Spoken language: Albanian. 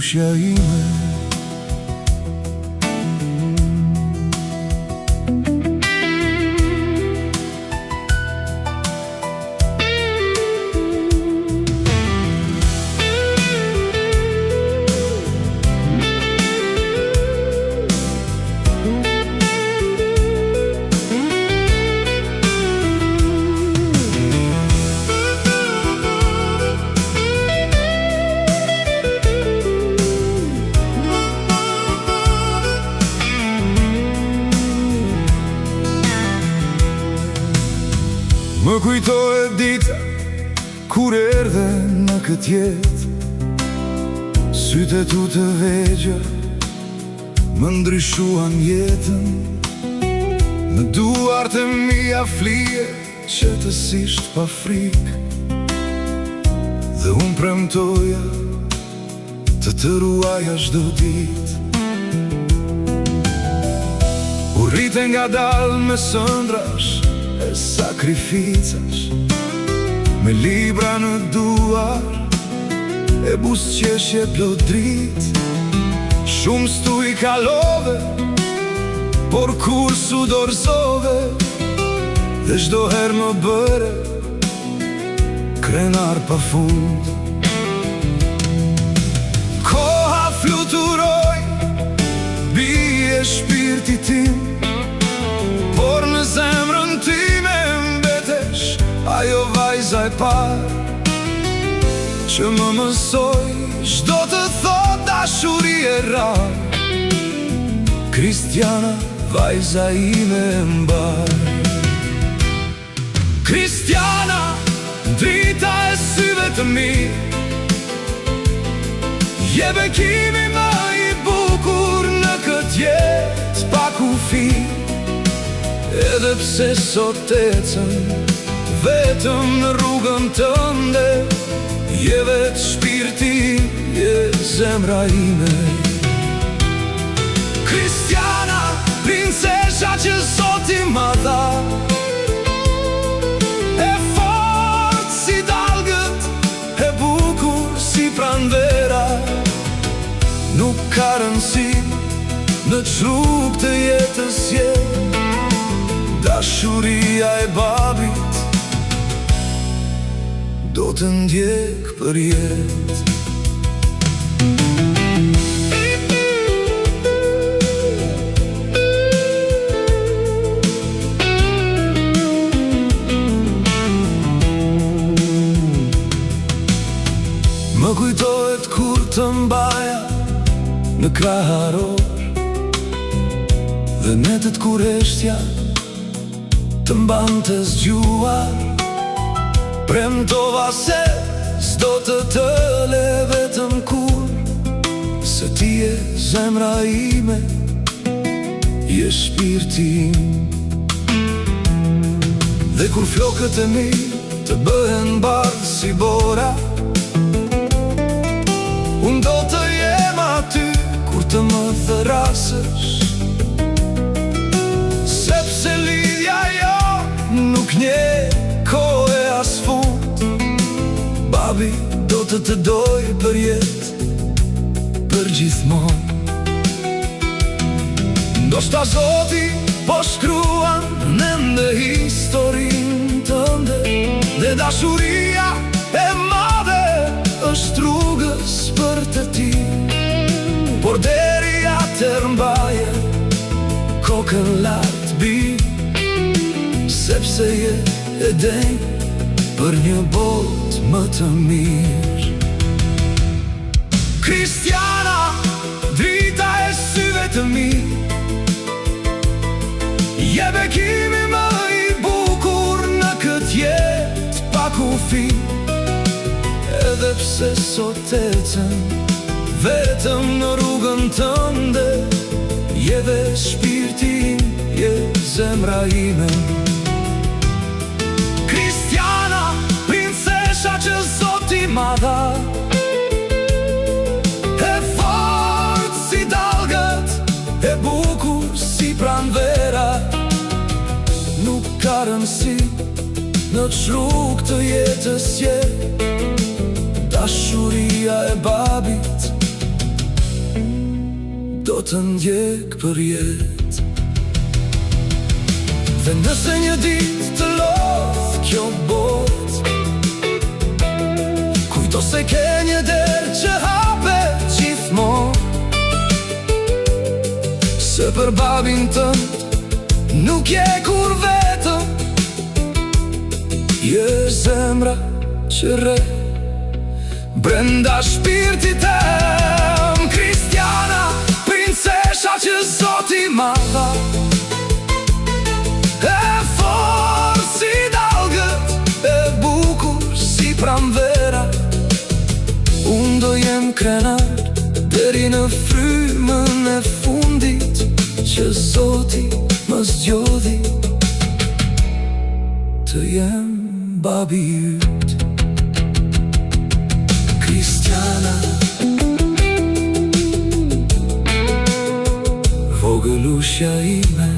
mishja ime. Më kujtohet dita kur erdhe në këtë jetë, sytë tu të vegjël më ndryshuan jetën. Në duart e mia flije që të sisht pa frikë, dhe unë premtoja të ruaja çdo ditë. U rrite nga dalë me sëndrash e sakrificash, me libra në duar e busqeshje plot drit. Shumë stu i kalove, por kur su dorëzove, dhe çdo herë më bëre krenar pa fund. Koha fluturoj, bie shpirti tim, por në zemrën time mbetesh ajo vajza e parë që më mësoj çdo të thot dashuri e rarë. Kristiana, vajza ime e mbar. Kristiana, drita e syve të mi, je bekimi më i bukur në këtë jetë pa kufi. Edhe pse sot ecën vetëm në rrugën tënde, je vetë shpirti, je zemra ime. Kristiana, princesha që Zoti ma dha, e fort si dalgët, e bukur si pranvera. Nuk ka rëndësi në çrrug të jetës je, dashuria e babit do të ndjek për jetë. Më kujtohet kur të mbaja në kraharor, dhe netët kureshtja të mbante zgjuar. Premtova se s'do të le vetëm kur, se ti je zemra ime, je shpirti im. Dhe kur flokët e mi të bëhen bardhë si bora, unë do të jem aty kur të më thërasësh, sepse lidhja jo nuk nje kohë e as fund. Babi do të doj për jetë, për gjithmonë. Ndoshta Zoti po shkruan në historinë tënde, dhe dashuria e madhe është rrugës për të ti. Por deri atëherë mbaje kokën lart bi, sepse je e denjë për një botë më të mirë. Kristiana, drita e syve të mi, je bekimi më i bukur në këtë jetë pa kufi. Edhe pse sot ecën vetëm në rrugën tënde, je dhe shpirti im, je zemra ime. Kristiana, princesha që Zoti ma dha, e fort si dalgët, e bukur si pranvera. Nuk ka rëndësi në çrrug të jetës je, dashuria e babit do të ndjek për jet. Dhe nëse një dit të lodh kjo bot, kujto se ke një der që hapet gjithmon, se për babin tënd nuk je kur vetëm. Je zemra që re brenda shpirtit tem, Kristiana, princesha që Zoti ma dha, e fortë si dalgët, e bukur si pranvera. Unë do jem krenar deri në frymën e fundit që Zoti më zgjodhi, të jem babi yt. Kristiana, vogëlushja ime,